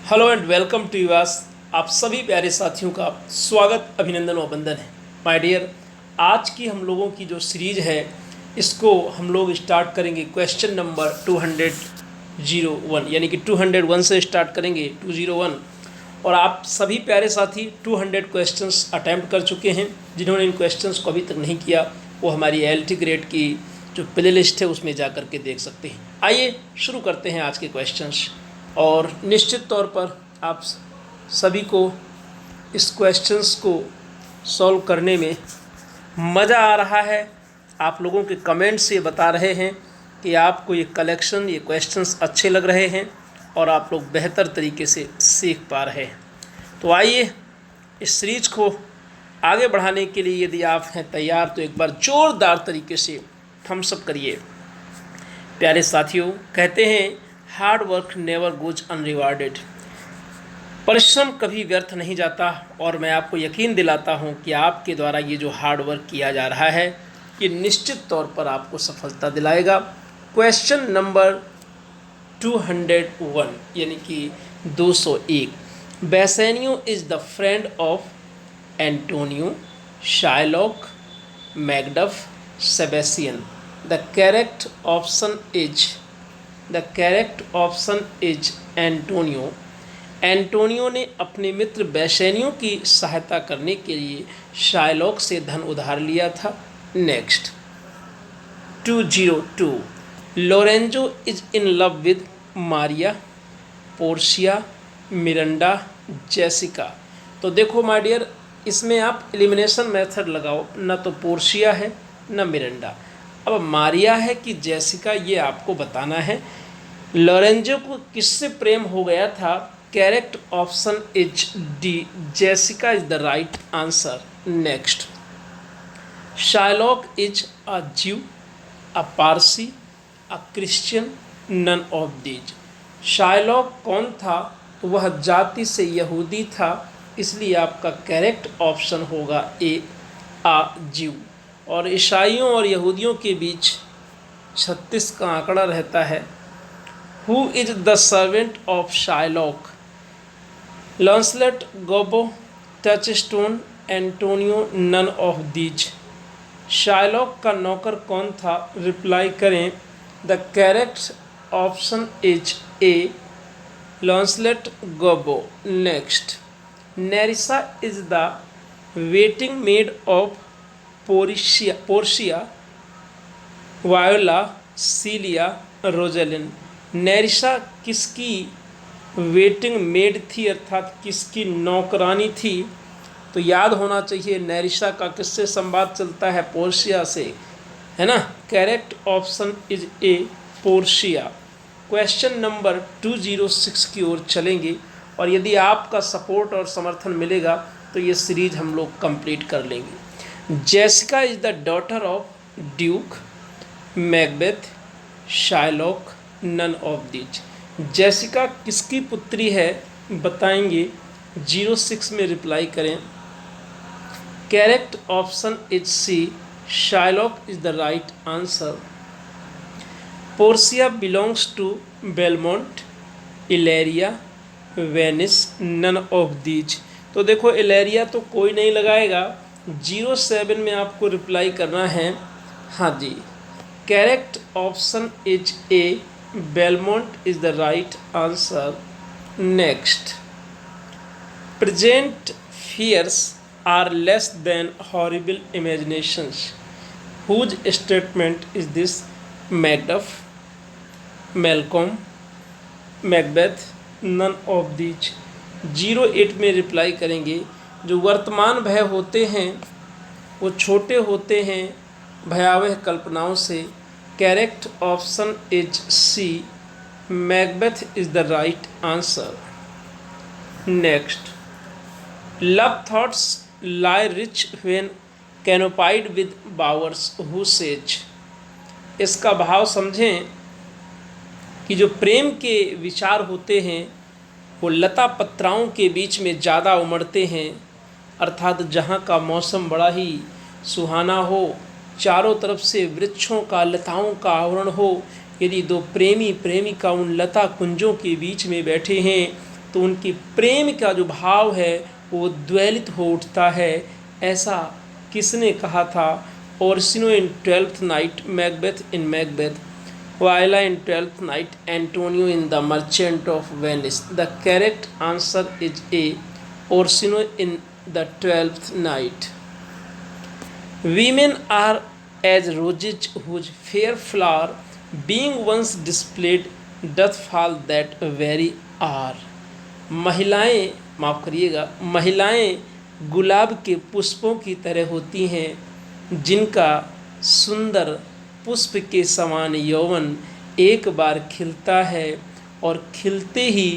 Hello and welcome to us. आप सभी प्यारे साथियों का स्वागत, अभिनंदन और वंदन है। माय डियर, आज की हम लोगों की जो सीरीज है इसको हम लोग स्टार्ट करेंगे क्वेश्चन नंबर 201, यानी कि 201 से स्टार्ट करेंगे 201। और आप सभी प्यारे साथी 200 क्वेश्चंस अटैम्प्ट कर चुके हैं। जिन्होंने इन क्वेश्चंस को अभी तक नहीं किया वो हमारी एलटी ग्रेड की जो प्ले लिस्ट है उसमें जा कर के देख सकते हैं। आइए शुरू करते हैं आज के क्वेश्चंस। और निश्चित तौर पर आप सभी को इस क्वेश्चंस को सॉल्व करने में मज़ा आ रहा है। आप लोगों के कमेंट्स ये बता रहे हैं कि आपको ये कलेक्शन, ये क्वेश्चंस अच्छे लग रहे हैं और आप लोग बेहतर तरीके से सीख पा रहे हैं। तो आइए इस सीरीज को आगे बढ़ाने के लिए यदि आप हैं तैयार तो एक बार ज़ोरदार तरीके से थम्स अप करिए। प्यारे साथियों, कहते हैं हार्ड वर्क नेवर गोज अनरिवार्डेड। परिश्रम कभी व्यर्थ नहीं जाता और मैं आपको यकीन दिलाता हूं कि आपके द्वारा ये जो हार्ड वर्क किया जा रहा है ये निश्चित तौर पर आपको सफलता दिलाएगा। क्वेश्चन नंबर 201 यानी कि 201। Bassanio is the friend of Antonio, Shylock, Macduff, Sebastian. The correct option is Antonio. Antonio ने अपने मित्र बेसेनियो की सहायता करने के लिए शाइलॉक से धन उधार लिया था। Next 202। Lorenzo is in love with Maria, Portia, Miranda, Jessica. तो देखो माय डियर, इसमें आप एलिमिनेशन मेथड लगाओ। ना तो पोर्शिया है ना मिरांडा। अब मारिया है कि जेसिका ये आपको बताना है। लोरेंजो को किससे प्रेम हो गया था? Correct option is D, Jessica is the right answer. Next, Shylock is a Jew, a Parsi, a Christian, none of these. Shylock कौन था? वह जाति से यहूदी था, इसलिए आपका करेक्ट ऑप्शन होगा ए, आ ज्यू। और ईसाइयों और यहूदियों के बीच 36 का आंकड़ा रहता है। Who is the servant of Shylock? Lancelot, Gobbo, Touchstone, Antonio, none of these. शाइलॉक का नौकर कौन था? रिप्लाई करें। The correct option is A, Launcelot Gobbo. Next, Nerissa is the waiting maid of Portia, Viola, Celia, Rosalind. Nerissa किसकी waiting made थी, अर्थात किसकी नौकरानी थी? तो याद होना चाहिए नेरिसा का किससे संवाद चलता है? पोर्शिया से, है ना। Correct option is A, Portia. Question number 206 की ओर चलेंगे और यदि आपका सपोर्ट और समर्थन मिलेगा तो ये सीरीज हम लोग कंप्लीट कर लेंगे। Jessica is the daughter of duke, Macbeth, Shylock, none of these. Jessica किसकी पुत्री है बताएंगे। 06 में रिप्लाई करें। Correct option is C, Shylock is the right answer. Portia belongs to Belmont, Illyria, Venice, none of these. तो देखो इलेरिया तो कोई नहीं लगाएगा। 07 में आपको रिप्लाई करना है। हाँ जी, correct option is A, Belmont is the right answer. Next, present fears are less than horrible imaginations. Whose statement is this? Macduff, Malcolm, Macbeth, none of these. 08 में रिप्लाई करेंगे। जो वर्तमान भय होते हैं वो छोटे होते हैं भयावह कल्पनाओं से। Correct option is C, Macbeth is the right answer. Next, love thoughts lie rich when canopied with bowers, who says. इसका भाव समझें कि जो प्रेम के विचार होते हैं वो लता पत्राओं के बीच में ज़्यादा उमड़ते हैं, अर्थात जहाँ का मौसम बड़ा ही सुहाना हो, चारों तरफ से वृक्षों का, लताओं का आवरण हो। यदि दो प्रेमी प्रेमिका उन लता कुंजों के बीच में बैठे हैं तो उनकी प्रेम का जो भाव है वो द्वेलित हो उठता है। ऐसा किसने कहा था? Orsino in Twelfth Night, Macbeth in Macbeth, Viola in Twelfth Night, Antonio in the Merchant of Venice. The correct answer is A, Orsino in the Twelfth Night. Women are as roses whose fair flower, being once displayed, doth fall that very hour। महिलाएं, माफ़ करिएगा, महिलाएं गुलाब के पुष्पों की तरह होती हैं जिनका सुंदर पुष्प के समान यौवन एक बार खिलता है और खिलते ही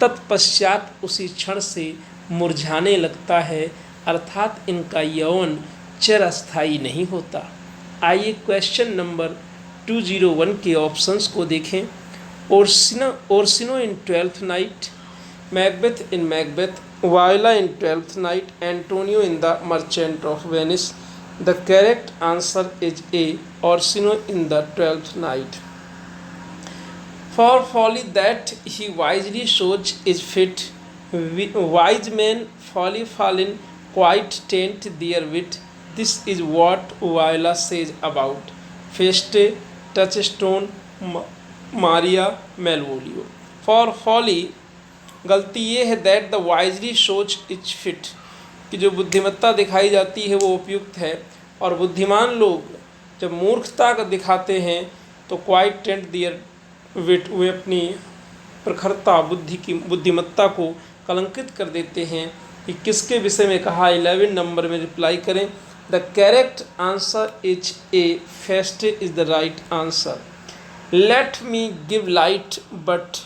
तत्पश्चात उसी क्षण से मुरझाने लगता है, अर्थात इनका यौवन चिरस्थायी नहीं होता। आइए क्वेश्चन नंबर 201 के ऑप्शंस को देखें। Orsino in Twelfth Night, Macbeth in Macbeth, Viola in Twelfth Night, Antonio in the Merchant of Venice. The correct answer is A, Orsino in the Twelfth Night. For folly that he wisely shows is fit, wise man folly fallen quite taint their wit. This is what Viola says about Feste, Touchstone, Maria, Malvolio। For folly, गलती ये है that the wisely सोच is fit, कि जो बुद्धिमत्ता दिखाई जाती है वो उपयुक्त है, और बुद्धिमान लोग जब मूर्खता का दिखाते हैं तो क्वाइट टेंट दियर विट, वे अपनी प्रखरता बुद्धिमत्ता को कलंकित कर देते हैं। कि किसके विषय में कहा? 11 नंबर में रिप्लाई करें। The correct answer is A, Feste is the right answer। Let me give light, but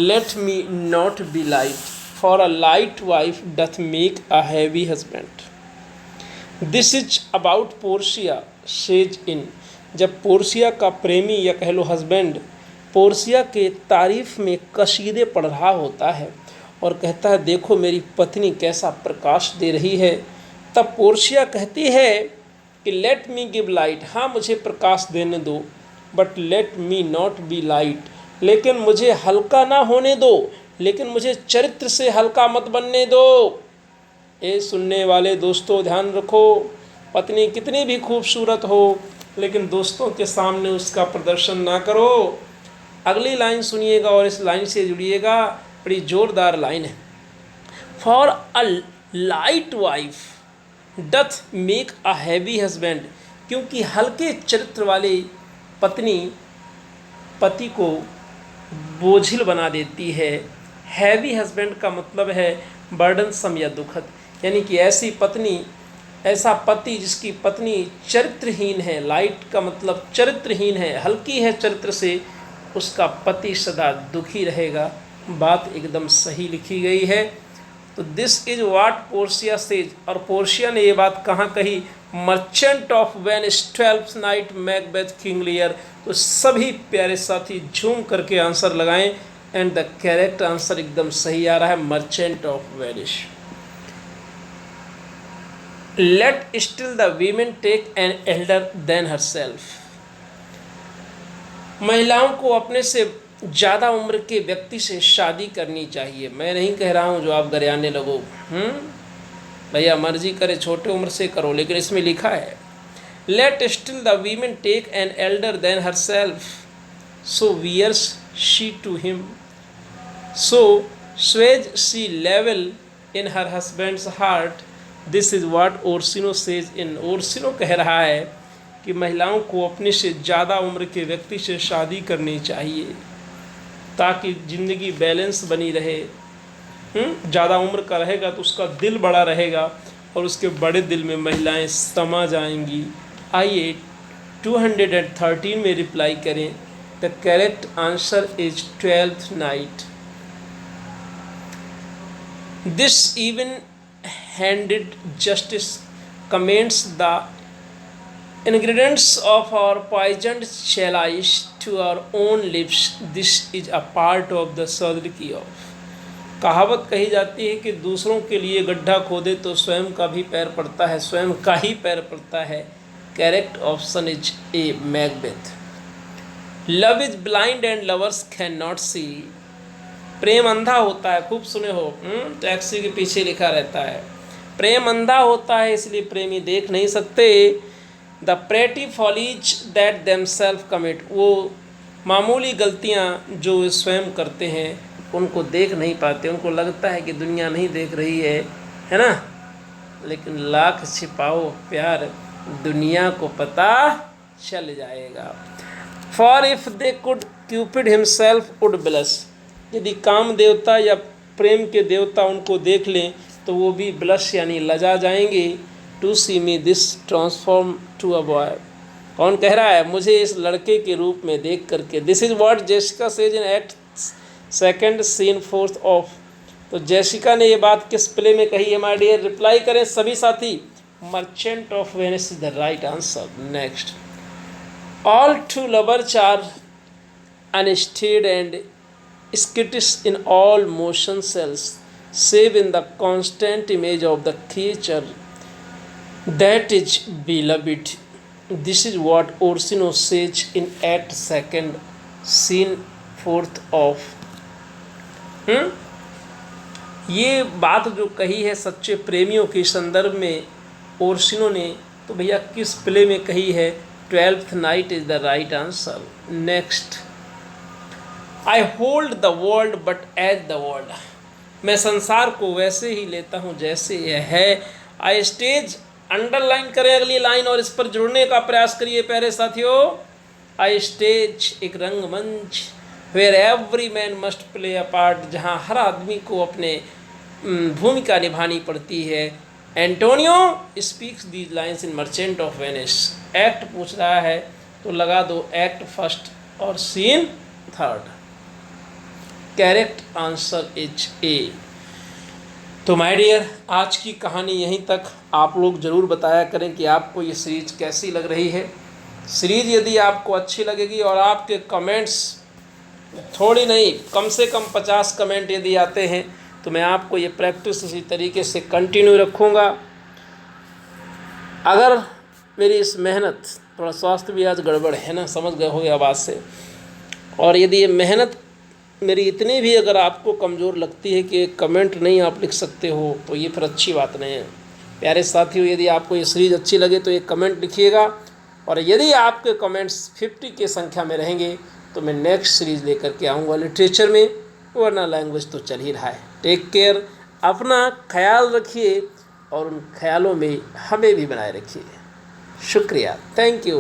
let me not be light, for a light wife doth make a heavy husband। This is about Portia says in। जब Portia का प्रेमी या कह लो husband Portia के तारीफ में कसीदे पढ़ रहा होता है और कहता है देखो मेरी पत्नी कैसा प्रकाश दे रही है, तब पोर्शिया कहती है कि लेट मी गिव लाइट, हाँ मुझे प्रकाश देने दो, but let me not be light, लेकिन मुझे हल्का ना होने दो, लेकिन मुझे चरित्र से हल्का मत बनने दो। ये सुनने वाले दोस्तों ध्यान रखो, पत्नी कितनी भी खूबसूरत हो लेकिन दोस्तों के सामने उसका प्रदर्शन ना करो। अगली लाइन सुनिएगा और इस लाइन से जुड़िएगा, बड़ी जोरदार लाइन है। For a light wife doth make a heavy husband, क्योंकि हल्के चरित्र वाली पत्नी पति को बोझिल बना देती है। हैवी हस्बैंड का मतलब है बर्डनसम या दुखद, यानी कि ऐसी पत्नी, ऐसा पति जिसकी पत्नी चरित्रहीन है, लाइट का मतलब चरित्रहीन है, हल्की है चरित्र से, उसका पति सदा दुखी रहेगा। बात एकदम सही लिखी गई है। तो this is what Portia says, और पोर्शिया ने ये बात कहाँ कही? Merchant of Venice, twelfth Night, Macbeth, King Lear. तो सभी प्यारे साथी झूम करके आंसर लगाएं एंड द करेक्ट आंसर एकदम सही आ रहा है, Merchant of Venice. Let still the women take an elder than herself. महिलाओं को अपने से ज़्यादा उम्र के व्यक्ति से शादी करनी चाहिए। मैं नहीं कह रहा हूँ जो आप गरियाने लगो, भैया मर्जी करे छोटे उम्र से करो, लेकिन इसमें लिखा है let still the women take an elder than herself, so wears she to him, so sways she level in her husband's heart. This is what Orsino says in. Orsino कह रहा है कि महिलाओं को अपने से ज़्यादा उम्र के व्यक्ति से शादी करनी चाहिए ताकि ज़िंदगी बैलेंस बनी रहे। ज़्यादा उम्र का रहेगा तो उसका दिल बड़ा रहेगा और उसके बड़े दिल में महिलाएं समा जाएंगी। आइए 213 में रिप्लाई करें। The correct answer is 12th night. This even handed justice comments the ingredients of our poisoned chalice to our own lips, this is a part of the surgery of। कहावत कही जाती है कि दूसरों के लिए गड्ढा खोदे तो स्वयं का भी पैर पड़ता है, स्वयं का ही पैर पड़ता है। Correct option is A, Macbeth. Love is blind and lovers can not see, प्रेम अंधा होता है, खूब सुने हो, टैक्सी के पीछे लिखा रहता है। प्रेम अंधा होता है, इसलिए प्रेमी देख नहीं सकते। The pretty follies that themselves commit, वो मामूली गलतियाँ जो वे स्वयं करते हैं उनको देख नहीं पाते, उनको लगता है कि दुनिया नहीं देख रही है ना। लेकिन लाख छिपाओ प्यार, दुनिया को पता चल जाएगा। For if they could Cupid himself would blush, यदि काम देवता या प्रेम के देवता उनको देख लें तो वो भी ब्लश यानी लजा जाएंगे। To see me this transform to a boy, कौन कह रहा है, मुझे इस लड़के के रूप में देख करके। This is what Jessica says in act second scene fourth of, तो जेसिका ने ये बात किस प्ले में कही है माय डियर, रिप्लाई करें सभी साथी। Merchant of Venice is the right answer. Next, all true lovers are unsteady and skittish in all motion cells, save in the constant image of the creature that is beloved. This is what Orsino says in Act Second, Scene Fourth of। ये बात जो कही है सच्चे प्रेमियों के संदर्भ में ओर्सिनो ने, तो भैया किस प्ले में कही है? 12th night is the right answer. Next, I hold the world but as the world, मैं संसार को वैसे ही लेता हूँ जैसे यह है। आई स्टेज, अंडरलाइन करें अगली लाइन और इस पर जुड़ने का प्रयास करिए प्यारे साथियों। आई स्टेज एक रंगमंच, where every man must play a part, जहाँ हर आदमी को अपने भूमिका निभानी पड़ती है। Antonio speaks these lines in Merchant of Venice. Act पूछ रहा है तो लगा दो एक्ट फर्स्ट और scene third. Correct answer is A. तो माय डियर, आज की कहानी यहीं तक। आप लोग ज़रूर बताया करें कि आपको ये सीरीज कैसी लग रही है। सीरीज यदि आपको अच्छी लगेगी और आपके कमेंट्स थोड़ी नहीं कम से कम 50 कमेंट यदि आते हैं तो मैं आपको ये प्रैक्टिस इसी तरीके से कंटिन्यू रखूँगा। अगर मेरी इस मेहनत, थोड़ा स्वास्थ्य भी आज गड़बड़ है ना, समझ गए होगे आवाज़ से, और यदि ये मेहनत मेरी इतनी भी अगर आपको कमज़ोर लगती है कि कमेंट नहीं आप लिख सकते हो तो ये फिर अच्छी बात नहीं है। प्यारे साथियों, यदि आपको ये सीरीज़ अच्छी लगे तो एक कमेंट लिखिएगा, और यदि आपके कमेंट्स 50 की संख्या में रहेंगे तो मैं नेक्स्ट सीरीज़ लेकर के आऊँगा लिटरेचर में, वरना लैंग्वेज तो चल ही रहा है। टेक केयर, अपना ख्याल रखिए और उन ख्यालों में हमें भी बनाए रखिए। शुक्रिया, थैंक यू।